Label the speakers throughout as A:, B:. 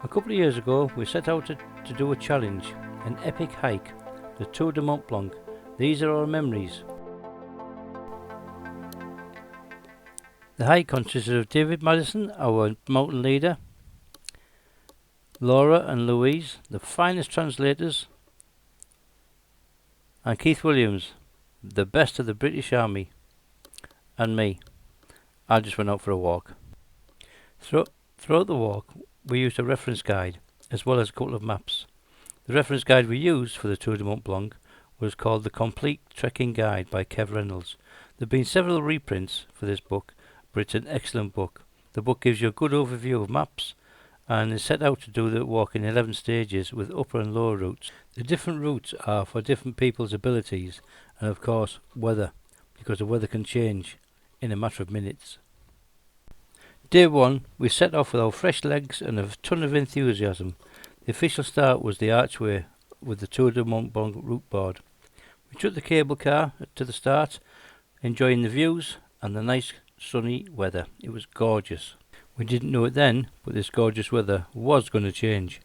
A: A couple of years ago we set out to do a challenge, an epic hike, the Tour de Mont Blanc. These are our memories. The hike consisted of David Madison, our mountain leader, Laura and Louise, the finest translators, and Keith Williams, the best of the British Army, and me. I just went out for a walk. Throughout the walk we used a reference guide as well as a couple of maps. The reference guide we used for the Tour de Mont Blanc was called The Complete Trekking Guide by Kev Reynolds. There have been several reprints for this book, but it's an excellent book. The book gives you a good overview of maps and is set out to do the walk in 11 stages with upper and lower routes. The different routes are for different people's abilities and of course weather, because the weather can change in a matter of minutes. Day 1 we set off with our fresh legs and a ton of enthusiasm. The official start was the archway with the Tour de Mont Blanc route board. We took the cable car to the start, enjoying the views and the nice sunny weather. It was gorgeous. We didn't know it then, but this gorgeous weather was going to change.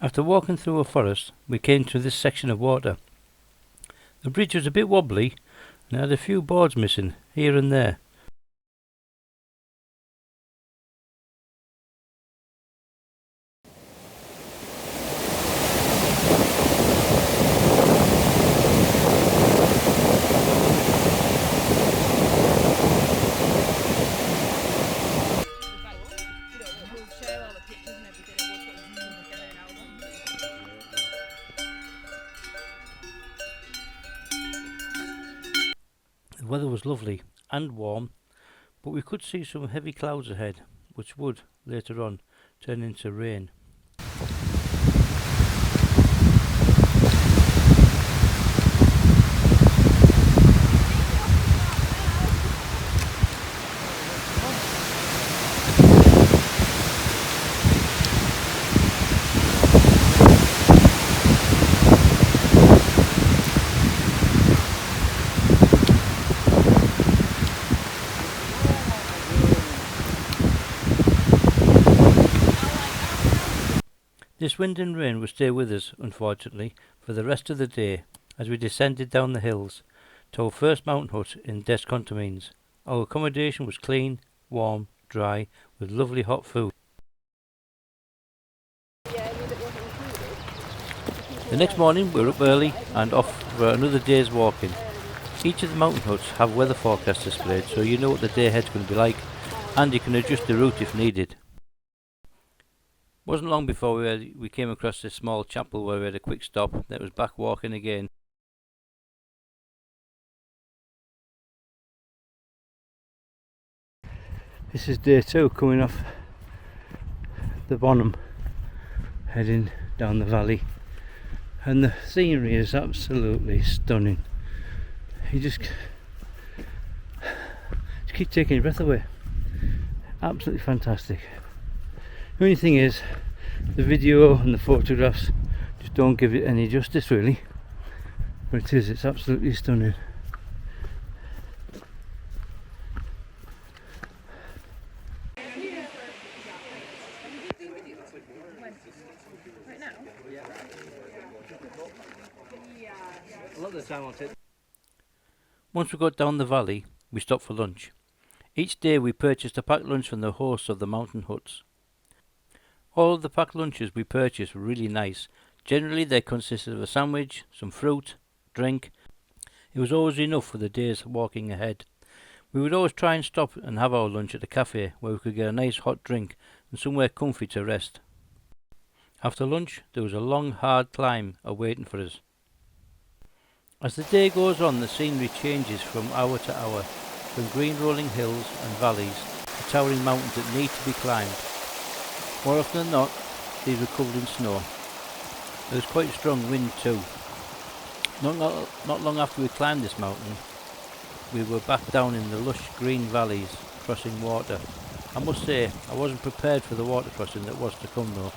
A: After walking through a forest, we came to this section of water. The bridge was a bit wobbly and had a few boards missing here and there. The weather was lovely and warm, but we could see some heavy clouds ahead, which would, later on, turn into rain. This wind and rain would stay with us, unfortunately, for the rest of the day as we descended down the hills to our first mountain hut in Des Contamines. Our accommodation was clean, warm, dry, with lovely hot food. The next morning we were up early and off for another day's walking. Each of the mountain huts have weather forecasts displayed, so you know what the day ahead's going to be like, and you can adjust the route if needed. Wasn't long before we came across this small chapel where we had a quick stop, then it was back walking again. This is day 2 coming off the Bonham, heading down the valley, and the scenery is absolutely stunning. You just keep taking your breath away. Absolutely fantastic. The only thing is, the video and the photographs just don't give it any justice really, but it's absolutely stunning. Once we got down the valley, we stopped for lunch. Each day we purchased a packed lunch from the hosts of the mountain huts. All of the packed lunches we purchased were really nice. Generally they consisted of a sandwich, some fruit, drink. It was always enough for the day's walking ahead. We would always try and stop and have our lunch at the cafe where we could get a nice hot drink and somewhere comfy to rest. After lunch there was a long hard climb awaiting for us. As the day goes on, the scenery changes from hour to hour, from green rolling hills and valleys to towering mountains that need to be climbed. More often than not, these were covered in snow. There was quite a strong wind too. Not long after we climbed this mountain, we were back down in the lush green valleys, crossing water. I must say, I wasn't prepared for the water crossing that was to come though.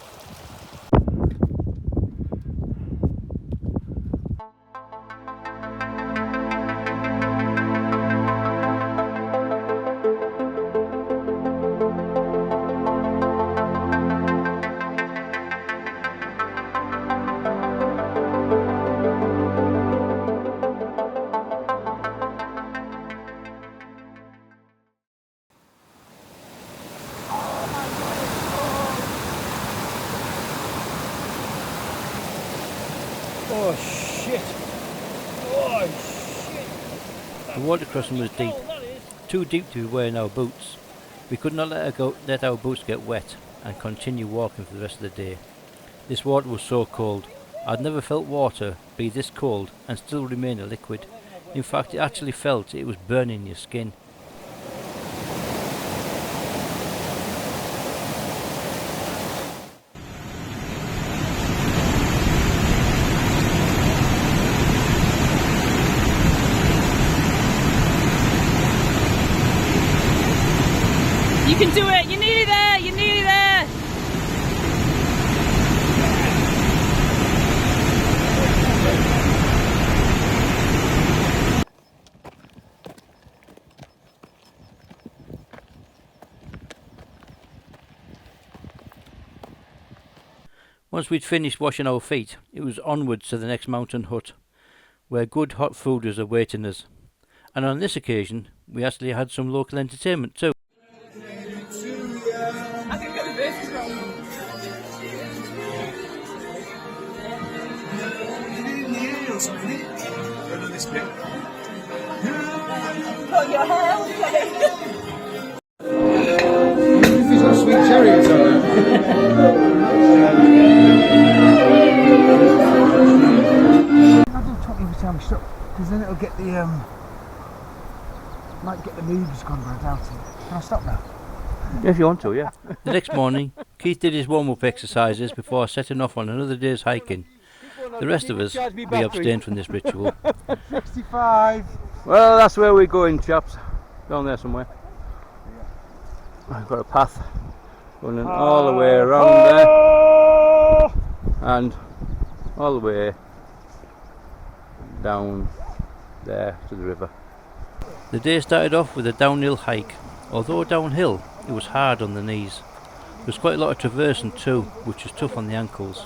B: Oh shit! Oh shit!
A: The water crossing was deep, too deep to be wearing our boots. We could not let our boots get wet and continue walking for the rest of the day. This water was so cold. I'd never felt water be this cold and still remain a liquid. In fact, it actually felt it was burning your skin.
C: You can do it! You're nearly there! You're nearly there!
A: Once we'd finished washing our feet, it was onwards to the next mountain hut, where good hot food was awaiting us. And on this occasion, we actually had some local entertainment too.
C: I think the verse is wrong. Put your hair away.
B: There's got sweet cherries on it. I don't talk every time we stop, because then it'll get the might get the moves gone, but I doubt it. Can I stop now?
A: If you want to, yeah. The next morning, Keith did his warm-up exercises before setting off on another day's hiking. The rest of us, we abstained from this ritual.
B: 65.
A: Well, that's where we're going, chaps. Down there somewhere. I've got a path running all the way around there and all the way down there to the river. The day started off with a downhill hike. Although downhill, it was hard on the knees. There was quite a lot of traversing too, which was tough on the ankles.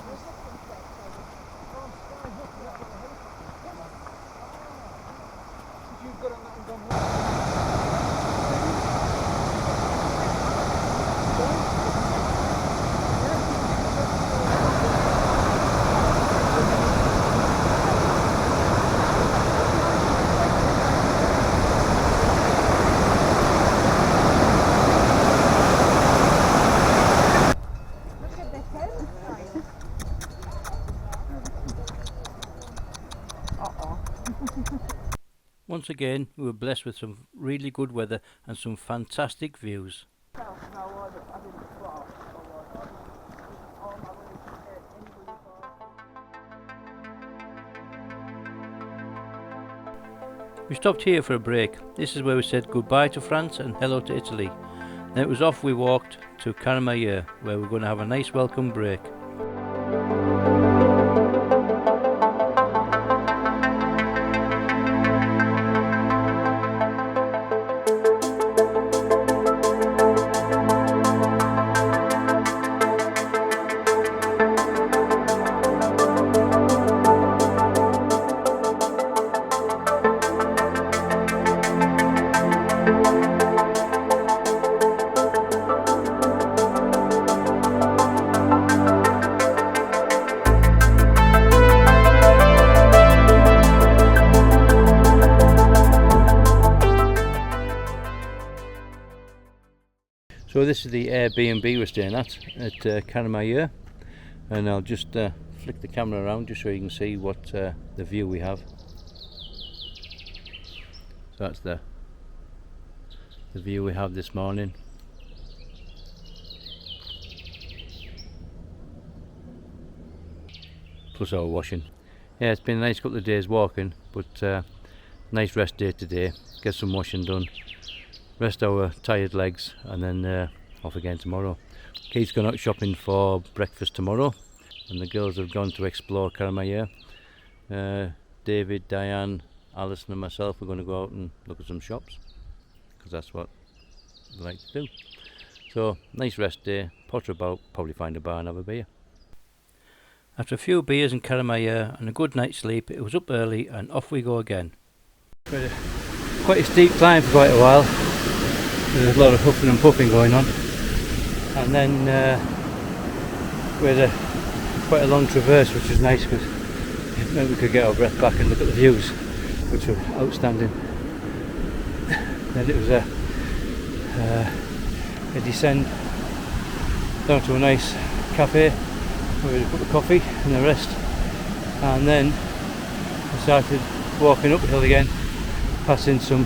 A: Once again, we were blessed with some really good weather and some fantastic views. We stopped here for a break. This is where we said goodbye to France and hello to Italy. Then it was off we walked to Chamonix, where we're going to have a nice welcome break. So this is the Airbnb we're staying at Chamonix, and I'll just flick the camera around just so you can see what the view we have. So that's the view we have this morning. Plus our washing. Yeah, it's been a nice couple of days walking, but nice rest day today. Get some washing done, rest our tired legs, and then off again tomorrow. Kate's gone out shopping for breakfast tomorrow, and the girls have gone to explore Chamonix. David, Diane, Alison and myself are going to go out and look at some shops, because that's what we like to do. So nice rest day, potter about, probably find a bar and have a beer. After a few beers in Chamonix and a good night's sleep, it was up early and off we go again. Quite a steep climb for quite a while. There's a lot of huffing and puffing going on, and then we had quite a long traverse, which was nice because it meant we could get our breath back and look at the views, which were outstanding. Then it was a descent down to a nice cafe where we had a cup of coffee and a rest, and then we started walking up the hill again, passing some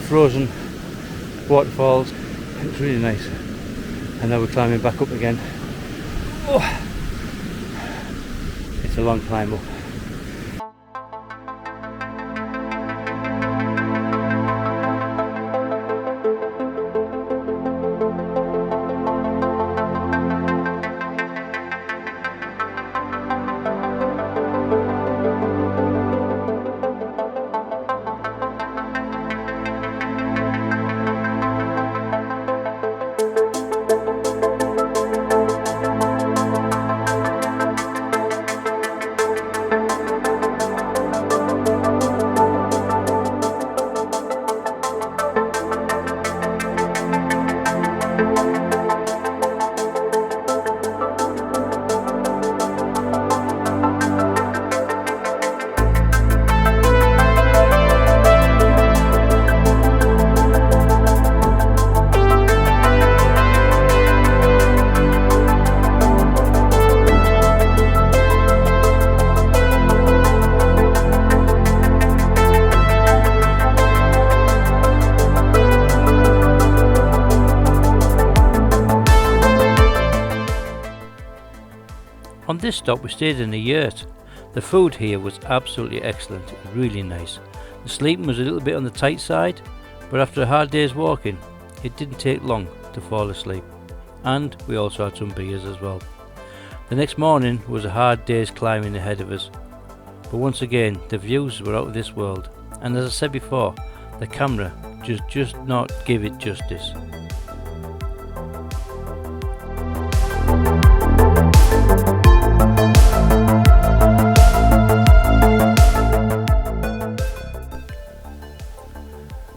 A: frozen waterfalls. It was really nice, and now we're climbing back up again. Oh, it's a long climb up. On this stop we stayed in a yurt. The food here was absolutely excellent, really nice. The sleeping was a little bit on the tight side, but after a hard day's walking it didn't take long to fall asleep. And we also had some beers as well. The next morning was a hard day's climbing ahead of us, but once again the views were out of this world, and as I said before, the camera just not give it justice.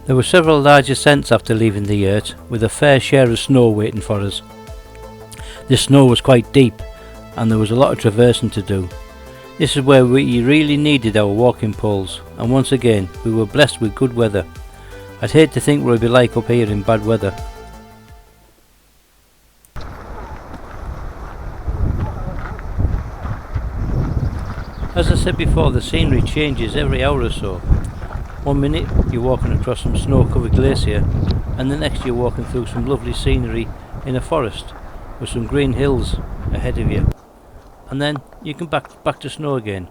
A: There were several large ascents after leaving the yurt, with a fair share of snow waiting for us. This snow was quite deep, and there was a lot of traversing to do. This is where we really needed our walking poles, and once again we were blessed with good weather. I'd hate to think what it would be like up here in bad weather. As I said before, the scenery changes every hour or so. 1 minute you're walking across some snow-covered glacier, and the next you're walking through some lovely scenery in a forest with some green hills ahead of you, and then you can back to snow again.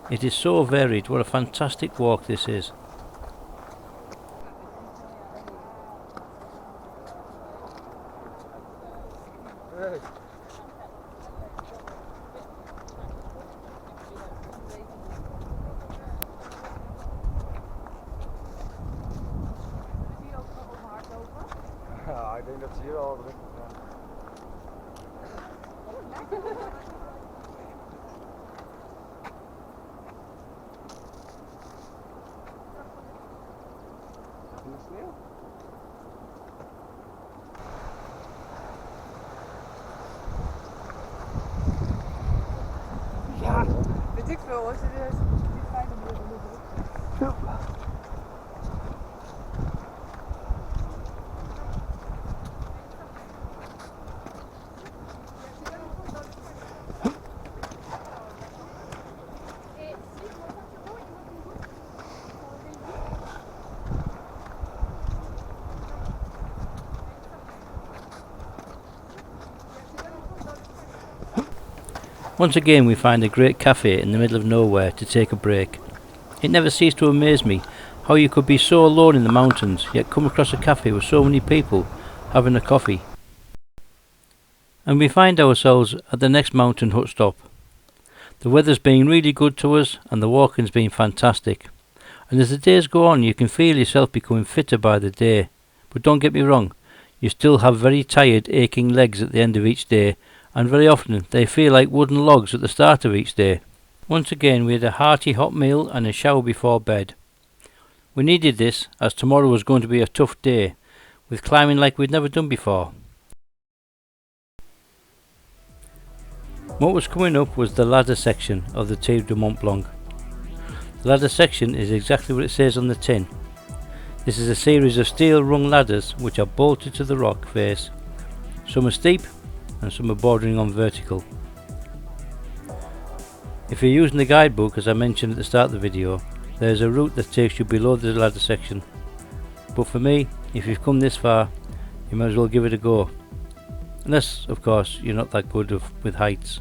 A: It is so varied. What a fantastic walk this is.
B: Ja, ik denk dat ze hier al druk zijn. In de sneeuw? Ja, weet ik veel hoor. Serieus. Die fijne manier.
A: Once again we find a great cafe in the middle of nowhere to take a break. It never ceased to amaze me how you could be so alone in the mountains yet come across a cafe with so many people having a coffee. And we find ourselves at the next mountain hut stop. The weather's been really good to us and the walking's been fantastic. And as the days go on you can feel yourself becoming fitter by the day. But don't get me wrong, you still have very tired, aching legs at the end of each day, and very often they feel like wooden logs at the start of each day. Once again we had a hearty hot meal and a shower before bed. We needed this as tomorrow was going to be a tough day, with climbing like we'd never done before. What was coming up was the ladder section of the Tir de Mont Blanc. The ladder section is exactly what it says on the tin. This is a series of steel rung ladders which are bolted to the rock face. Some are steep and some are bordering on vertical. If you're using the guidebook, as I mentioned at the start of the video, there's a route that takes you below the ladder section. But for me, if you've come this far, you might as well give it a go. Unless, of course, you're not that good with heights.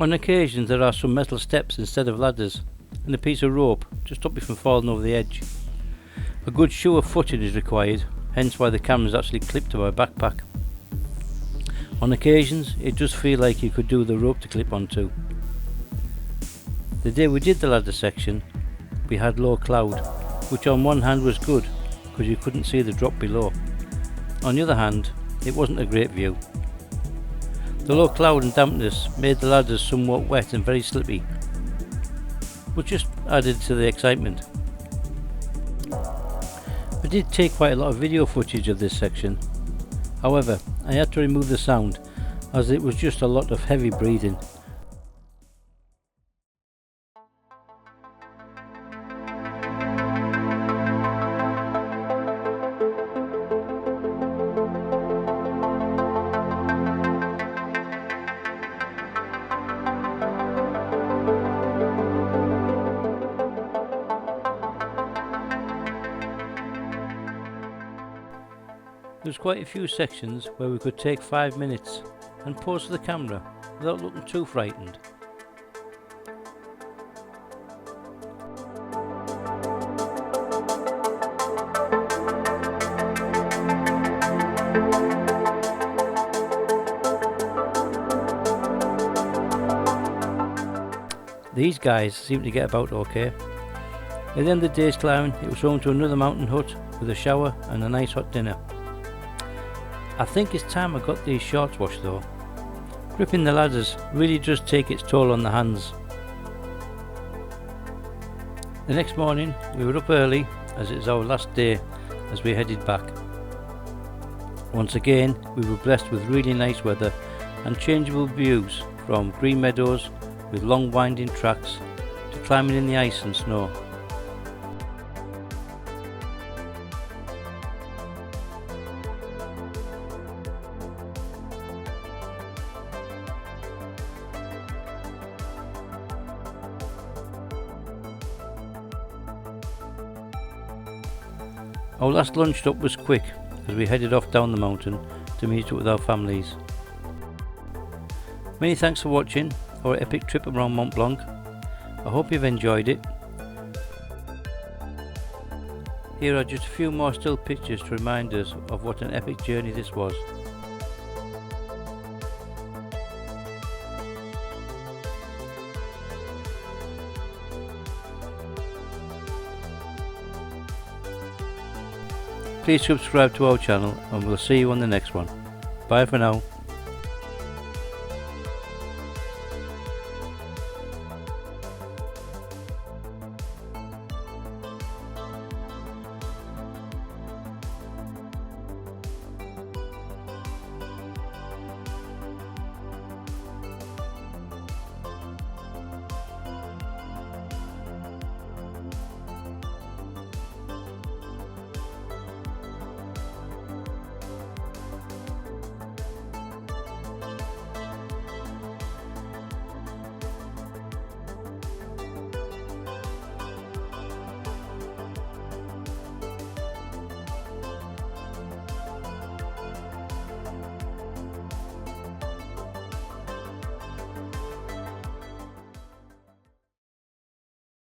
A: On occasion there are some metal steps instead of ladders, and a piece of rope to stop you from falling over the edge. A good sure footing is required, hence why the camera is actually clipped to my backpack. On occasions it does feel like you could do with a rope to clip onto. The day we did the ladder section we had low cloud, which on one hand was good because you couldn't see the drop below. On the other hand, it wasn't a great view. The low cloud and dampness made the ladders somewhat wet and very slippy, but just added to the excitement. I did take quite a lot of video footage of this section. However, I had to remove the sound as it was just a lot of heavy breathing. There's quite a few sections where we could take 5 minutes and pose to the camera without looking too frightened. These guys seem to get about okay. At the end of the day's climbing, it was home to another mountain hut with a shower and a nice hot dinner. I think it's time I got these shorts washed though. Gripping the ladders really does take its toll on the hands. The next morning we were up early as it was our last day as we headed back. Once again we were blessed with really nice weather and changeable views, from green meadows with long winding tracks to climbing in the ice and snow. Our last lunch stop was quick as we headed off down the mountain to meet up with our families. Many thanks for watching our epic trip around Mont Blanc. I hope you've enjoyed it. Here are just a few more still pictures to remind us of what an epic journey this was. Please subscribe to our channel and we'll see you on the next one. Bye for now.